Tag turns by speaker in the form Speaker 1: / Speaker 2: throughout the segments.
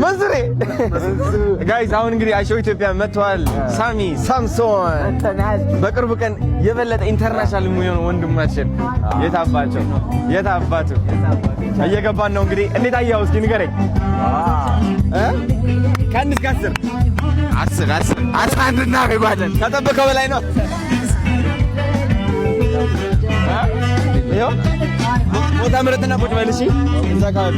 Speaker 1: መንሱሬ ጋይስ አሁን እንግዲህ አይሾ ኢትዮጵያ መጥቷል። ሳሚ ሳምሶን በቅርብ ቀን የበለጠ ኢንተርናሽናል የሚሆን ወንድማችን የታባቱ እየገባን ነው እንግዲህ። እንዴት አየኸው? እስኪ ንገረኝ። ከአንድ እስከ 11 እናደርገዋለን። ከጠበቀው በላይ ነው። ይኸው ቦታ ምረጥና ቁጭ በል። እሺ እዛ ካሉ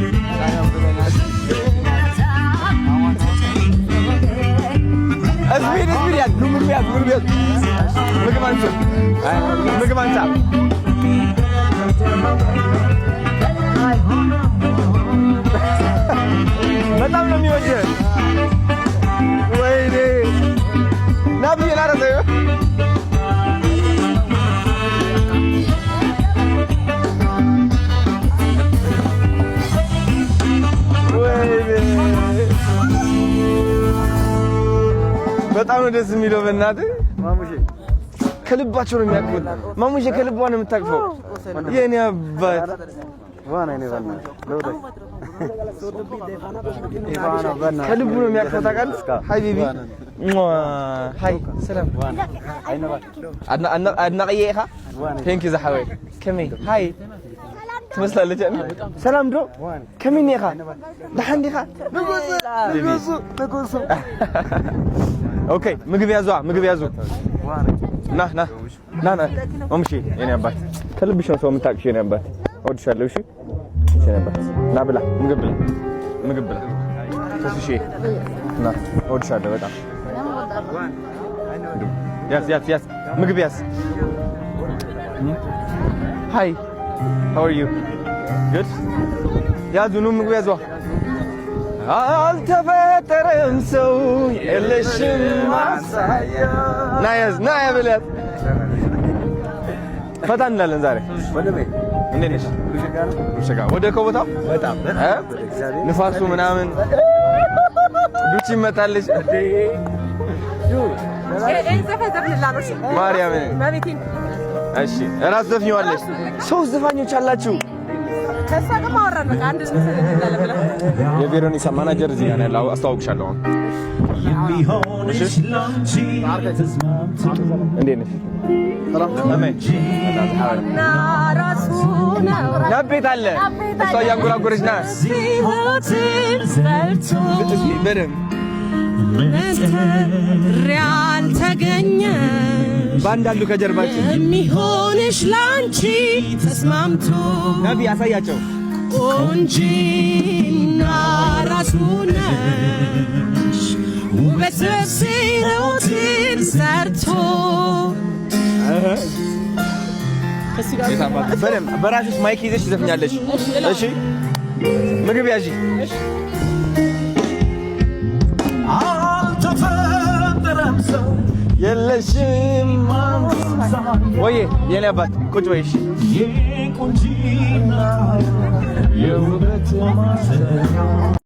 Speaker 1: እስቢድ ያዝ ምግብ ያዝ ምግብ አንሳ በጣም ነው የሚወደው። ወይኔ ናብዬ ናረሰ በጣም ነው ደስ የሚለው። በእናትህ ማሙሼ ከልባቸው ነው የሚያቅፉት። ማሙሼ ከልቧ ነው የምታቅፈው። የኔ አባት ከልቡ ነው የሚያቅፈው። ታውቃለህ? ሃይ ቤቢ ሃይ ሰላም አድናቂዬኻ ቴንክ ዩ ዘሐወይ ከመይ ሃይ ትመስላለች። ሰላም ዶ ከመይ ነኻ ደሓንዲኻ ንጉሱ ኦኬ ምግብ ያዙ ና ማሙሼ የኔ አባት ከልብሽ ነው ሰው የምታውቅሽ። የኔ አባት እወድሻለሁ። እሺ የኔ አባት ና ብላ ምግብ ብላ ተስሼ ና እወድሻለሁ በጣም ያዝ ምግብ ያዝ። ሃይ how are you good ያዙ ነው ምግብ ያዙ። አልተፈጠረም ሰው የለሽም ማሳያ ና ብላት ፈታ እንላለን ዛሬ። እንዴት ነሽ? ሸጋ ወደ ከቦታው በጣም ንፋሱ ምናምን ዱቺ መታለች ማርያም። እሺ እራስ ዘፍኛለሽ። ሶስት ዘፋኞች አላችሁ።
Speaker 2: ከሳቀማ ወራን በቃ አንድ እንሰለላለ ብለ
Speaker 1: የቬሮኒካ ማናጀር እዚህ ጋር ያለው አስተዋውቅሻለሁ። እንዴት ነሽ? ናቤት አለ እሷ እያንጎራጎረች ና
Speaker 2: ሪያል ተገኘ
Speaker 1: ባንድ አሉ ከጀርባችን
Speaker 2: የሚሆንሽ ላንቺ ተስማምቶ
Speaker 1: ናቢ ያሳያቸው
Speaker 2: ቆንጂና ራሱ ነሽ ውበት ሲሮትን ሰርቶ
Speaker 1: በደምብ በራስሽ ማይክ ይዘሽ ትዘፍኛለሽ። እሺ ምግብ ያዢ። አልተፈጠረም ሰው የለሽም ወይ የኔ አባት ቁጭ በይ። እሺ የቁንጂና የውበት ማሰሪያ